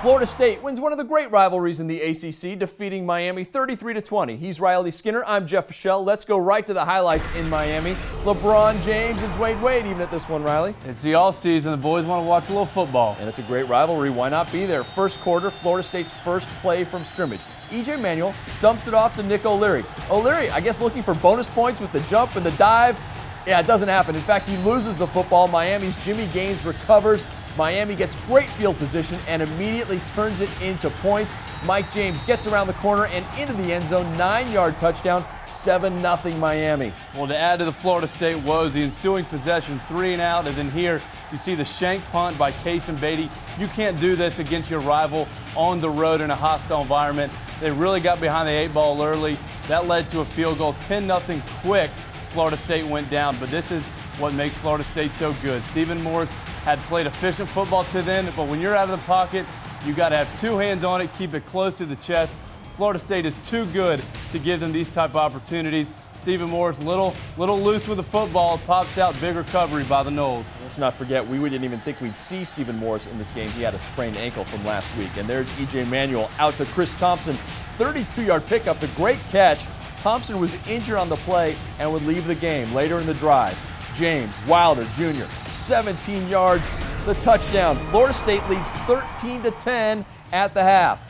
Florida State wins one of the great rivalries in the ACC, defeating Miami 33-20. He's Riley Skinner. I'm Jeff Fischel. Let's go right to the highlights in Miami. LeBron James and Dwayne Wade even at this one, Riley. It's the all-season. The boys want to watch a little football. And it's a great rivalry. Why not be there? First quarter, Florida State's first play from scrimmage. E.J. Manuel dumps it off to Nick O'Leary. O'Leary, I guess looking for bonus points with the jump and the dive. Yeah, it doesn't happen. In fact, he loses the football. Miami's Jimmy Gaines recovers. Miami gets great field position and immediately turns it into points. Mike James gets around the corner and into the end zone. 9-yard touchdown, 7-0 Miami. Well, to add to the Florida State woes, the ensuing possession, 3 and out, and then here you see the shank punt by Case and Beatty. You can't do this against your rival on the road in a hostile environment. They really got behind the 8 ball early. That led to a field goal, 10-0 quick. Florida State went down, but this is what makes Florida State so good. Stephen Morris had played efficient football to then, but when you're out of the pocket, you got to have 2 hands on it, keep it close to the chest. Florida State is too good to give them these type of opportunities. Stephen Morris, little loose with the football, pops out, big recovery by the Noles. Let's not forget, we didn't even think we'd see Stephen Morris in this game. He had a sprained ankle from last week. And there's E.J. Manuel out to Chris Thompson. 32-yard pickup, the great catch. Thompson was injured on the play and would leave the game later in the drive. James Wilder Jr., 17 yards, the touchdown. Florida State leads 13-10 at the half.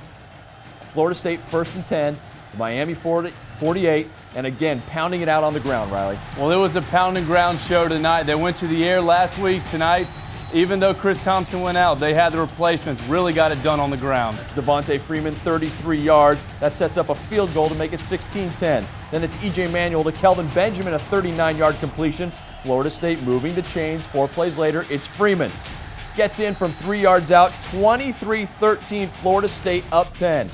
Florida State first and 10, Miami 48, and again pounding it out on the ground, Riley. Well, it was a pound and ground show tonight. They went to the air last week. Tonight, even though Chris Thompson went out, they had the replacements, really got it done on the ground. It's Devontae Freeman, 33 yards. That sets up a field goal to make it 16-10. Then it's E.J. Manuel to Kelvin Benjamin, a 39-yard completion. Florida State moving the chains. 4 plays later, it's Freeman. Gets in from 3 yards out, 23-13, Florida State up 10.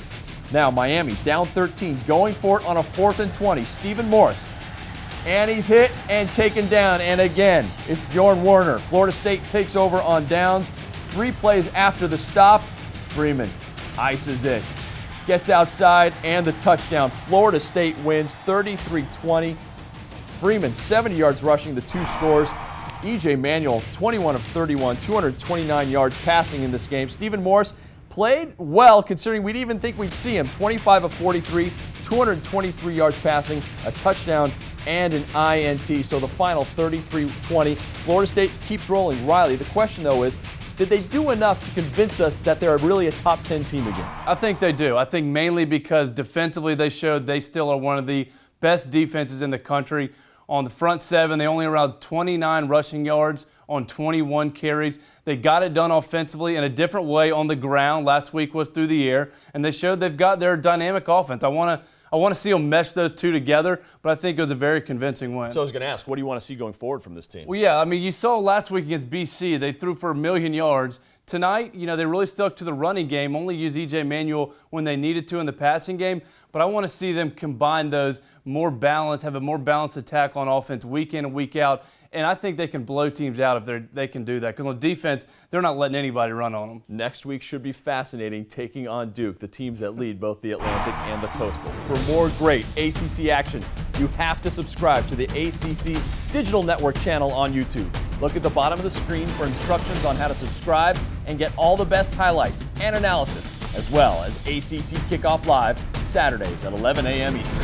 Now Miami down 13, going for it on a 4th and 20. Stephen Morris. And he's hit and taken down. And again, it's Bjorn Warner. Florida State takes over on downs. 3 plays after the stop, Freeman ices it. Gets outside and the touchdown. Florida State wins 33-20. Freeman, 70 yards rushing, the 2 scores. E.J. Manuel, 21 of 31, 229 yards passing in this game. Stephen Morris played well, considering we'd even think we'd see him. 25 of 43, 223 yards passing, a touchdown, and an INT. So the final 33-20. Florida State keeps rolling. Riley, the question, though, is did they do enough to convince us that they're really a top 10 team again? I think they do. I think mainly because defensively they showed they still are one of the best defenses in the country. On the front 7, they only allowed 29 rushing yards on 21 carries. They got it done offensively in a different way on the ground. Last week was through the air, and they showed they've got their dynamic offense. I want to see them mesh those 2 together, but I think it was a very convincing win. So I was going to ask, what do you want to see going forward from this team? Well, yeah, I mean, you saw last week against BC, they threw for 1 million yards. Tonight, they really stuck to the running game, only used E.J. Manuel when they needed to in the passing game. But I want to see them combine those more balanced, have a more balanced attack on offense week in and week out. And I think they can blow teams out if they can do that. Because on defense, they're not letting anybody run on them. Next week should be fascinating, taking on Duke, the teams that lead both the Atlantic and the Coastal. For more great ACC action, you have to subscribe to the ACC Digital Network channel on YouTube. Look at the bottom of the screen for instructions on how to subscribe and get all the best highlights and analysis, as well as ACC Kickoff Live, Saturdays at 11 a.m. Eastern.